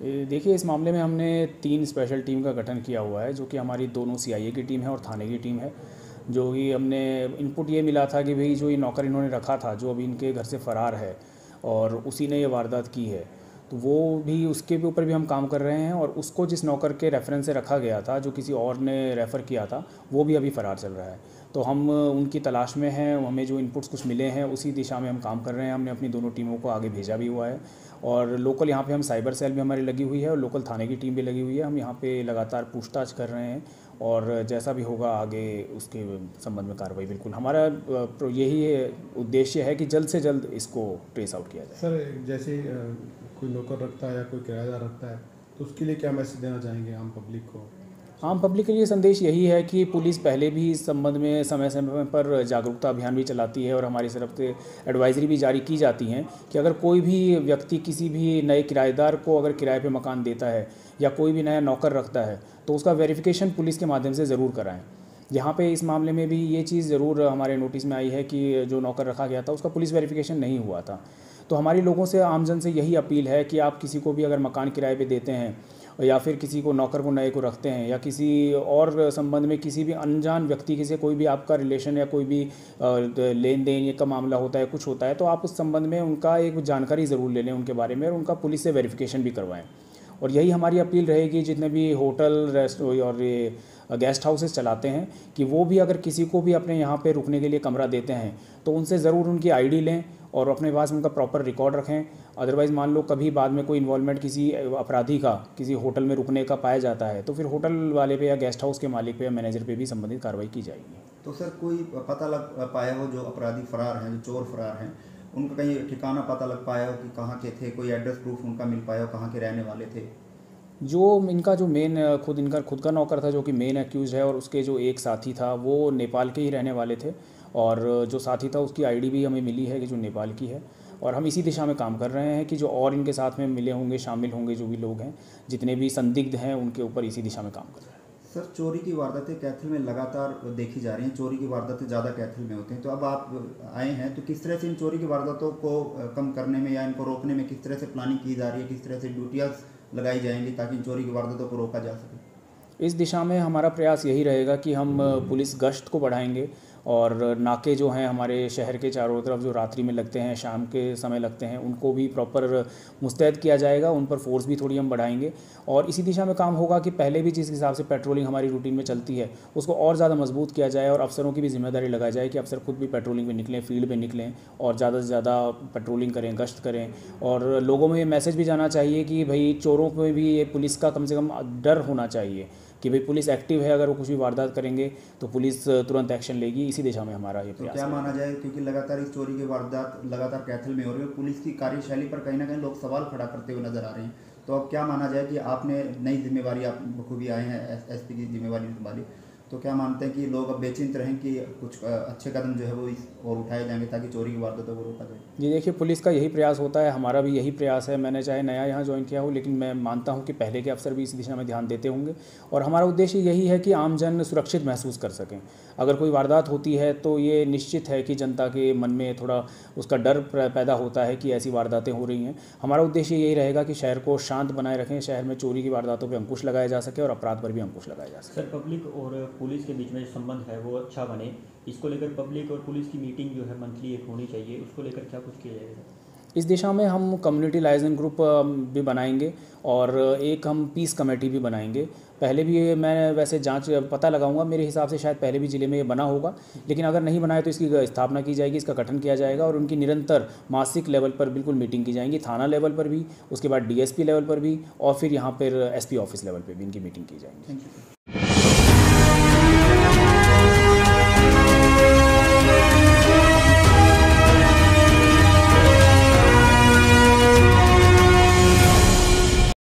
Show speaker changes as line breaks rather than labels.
देखिए, इस मामले में हमने 3 स्पेशल टीम का गठन किया हुआ है, जो कि हमारी दोनों सीआईए की टीम है और थाने की टीम है। जो कि हमने इनपुट ये मिला था कि भाई जो ये नौकर इन्होंने रखा था, जो अभी इनके घर से फ़रार है और उसी ने ये वारदात की है, तो वो भी उसके भी ऊपर भी हम काम कर रहे हैं। और उसको जिस नौकर के रेफरेंस से रखा गया था, जो किसी और ने रेफ़र किया था, वो भी अभी फ़रार चल रहा है। तो हम उनकी तलाश में हैं। हमें जो इनपुट्स कुछ मिले हैं उसी दिशा में हम काम कर रहे हैं। हमने अपनी दोनों टीमों को आगे भेजा भी हुआ है और लोकल यहाँ पे हम साइबर सेल भी हमारी लगी हुई है और लोकल थाने की टीम भी लगी हुई है। हम यहाँ पे लगातार पूछताछ कर रहे हैं और जैसा भी होगा आगे उसके संबंध में कार्रवाई, बिल्कुल हमारा यही उद्देश्य है कि जल्द से जल्द इसको ट्रेस आउट किया जाए।
सर, जैसे कोई नौकर रखता है या कोई किराएदार रखता है, तो उसके लिए क्या मैसेज देना चाहेंगे आम पब्लिक को?
आम पब्लिक के लिए संदेश यही है कि पुलिस पहले भी इस संबंध में समय समय पर जागरूकता अभियान भी चलाती है और हमारी तरफ से एडवाइजरी भी जारी की जाती हैं कि अगर कोई भी व्यक्ति किसी भी नए किराएदार को अगर किराए पे मकान देता है या कोई भी नया नौकर रखता है, तो उसका वेरिफिकेशन पुलिस के माध्यम से ज़रूर कराएं। यहाँ पे इस मामले में भी ये चीज़ ज़रूर हमारे नोटिस में आई है कि जो नौकर रखा गया था उसका पुलिस वेरिफिकेशन नहीं हुआ था। तो हमारी लोगों से, आमजन से यही अपील है कि आप किसी को भी अगर मकान किराए पे देते हैं या फिर किसी को नौकर को नए को रखते हैं या किसी और संबंध में किसी भी अनजान व्यक्ति से कोई भी आपका रिलेशन या कोई भी लेन देन का मामला होता है, कुछ होता है, तो आप उस संबंध में उनका एक जानकारी ज़रूर ले लें उनके बारे में और उनका पुलिस से वेरिफिकेशन भी करवाएं। और यही हमारी अपील रहेगी जितने भी होटल, रेस्ट और ये गेस्ट हाउसेस चलाते हैं कि वो भी अगर किसी को भी अपने यहाँ पे रुकने के लिए कमरा देते हैं तो उनसे ज़रूर उनकी आईडी लें और अपने पास उनका प्रॉपर रिकॉर्ड रखें। अदरवाइज़ मान लो कभी बाद में कोई इन्वॉल्वमेंट किसी अपराधी का किसी होटल में रुकने का पाया जाता है तो फिर होटल वाले पे या गेस्ट हाउस के मालिक पे या मैनेजर पे भी संबंधित कार्रवाई की जाएगी।
तो सर, कोई पता लग पाया हो जो अपराधी फरार हैं, जो चोर फरार हैं, उनका कहीं ठिकाना पता लग पाया हो कि कहाँ के थे, कोई एड्रेस प्रूफ उनका मिल पाया हो, कहाँ के रहने वाले थे?
जो इनका जो मेन इनका खुद का नौकर था जो कि मेन एक्यूज़ है और उसके जो एक साथी था वो नेपाल के ही रहने वाले थे और जो साथी था उसकी आईडी भी हमें मिली है कि जो नेपाल की है। और हम इसी दिशा में काम कर रहे हैं कि जो और इनके साथ में मिले होंगे, शामिल होंगे, जो भी लोग हैं, जितने भी संदिग्ध हैं, उनके ऊपर इसी दिशा में काम कर रहे हैं।
सर, चोरी की वारदातें कैथल में लगातार देखी जा रही हैं, चोरी की वारदातें ज़्यादा कैथल में होती हैं, तो अब आप आए हैं तो किस तरह से इन चोरी की वारदातों को कम करने में या इनको रोकने में किस तरह से प्लानिंग की जा रही है, किस तरह से ड्यूटियाँ लगाई जाएंगी ताकि इन चोरी की वारदातों को रोका जा सके?
इस दिशा में हमारा प्रयास यही रहेगा कि हम पुलिस गश्त को बढ़ाएंगे और नाके जो हैं हमारे शहर के चारों तरफ जो रात्रि में लगते हैं, शाम के समय लगते हैं, उनको भी प्रॉपर मुस्तैद किया जाएगा, उन पर फोर्स भी थोड़ी हम बढ़ाएंगे। और इसी दिशा में काम होगा कि पहले भी जिस हिसाब से पेट्रोलिंग हमारी रूटीन में चलती है उसको और ज़्यादा मजबूत किया जाए और अफसरों की भी जिम्मेदारी लगाई जाए कि अफसर खुद भी पेट्रोलिंग पे निकलें, फील्ड पे निकलें और ज़्यादा से ज़्यादा पेट्रोलिंग करें, गश्त करें। और लोगों में ये मैसेज भी जाना चाहिए कि भाई चोरों को भी ये पुलिस का कम से कम डर होना चाहिए कि भाई पुलिस एक्टिव है, अगर वो कुछ भी वारदात करेंगे तो पुलिस तुरंत एक्शन लेगी। इसी दिशा में हमारा ये प्रयास
क्या माना जाए, क्योंकि लगातार इस चोरी की वारदात लगातार कैथल में हो रही है, पुलिस की कार्यशैली पर कहीं ना कहीं लोग सवाल खड़ा करते हुए नजर आ रहे हैं, तो अब क्या माना जाए कि आपने नई जिम्मेवारी, आप बखूबी आए हैं एसपी की जिम्मेवारी संभाली, तो क्या मानते हैं कि लोग अब बेचिंत रहें कि कुछ अच्छे कदम जो है वो इस और उठाए जाएंगे ताकि चोरी की वारदातों को रोका जाए?
जी देखिए, पुलिस का यही प्रयास होता है, हमारा भी यही प्रयास है। मैंने चाहे नया यहाँ ज्वाइन किया हो, लेकिन मैं मानता हूँ कि पहले के अफसर भी इस दिशा में ध्यान देते होंगे और हमारा उद्देश्य यही है कि आम जन सुरक्षित महसूस कर सकें। अगर कोई वारदात होती है तो ये निश्चित है कि जनता के मन में थोड़ा उसका डर पैदा होता है कि ऐसी वारदातें हो रही हैं। हमारा उद्देश्य यही रहेगा कि शहर को शांत बनाए रखें, शहर में चोरी की वारदातों पर अंकुश लगाया जा सके और अपराध पर भी अंकुश लगाया जा सके।
सर, पब्लिक और पुलिस के बीच में संबंध है वो अच्छा बने, इसको लेकर पब्लिक और पुलिस की मीटिंग जो है मंथली एक होनी चाहिए, उसको लेकर क्या कुछ किया जाएगा?
इस दिशा में हम कम्युनिटी लाइजन ग्रुप भी बनाएंगे और एक हम पीस कमेटी भी बनाएंगे। पहले भी ये मैं वैसे जांच पता लगाऊंगा, मेरे हिसाब से शायद पहले भी ज़िले में ये बना होगा, लेकिन अगर नहीं बनाए तो इसकी स्थापना की जाएगी, इसका गठन किया जाएगा और उनकी निरंतर मासिक लेवल पर बिल्कुल मीटिंग की जाएंगी, थाना लेवल पर भी, उसके बाद डीएसपी लेवल पर भी और फिर यहाँ पर एसपी ऑफिस लेवल पर भी इनकी मीटिंग की जाएंगी।
Thank you.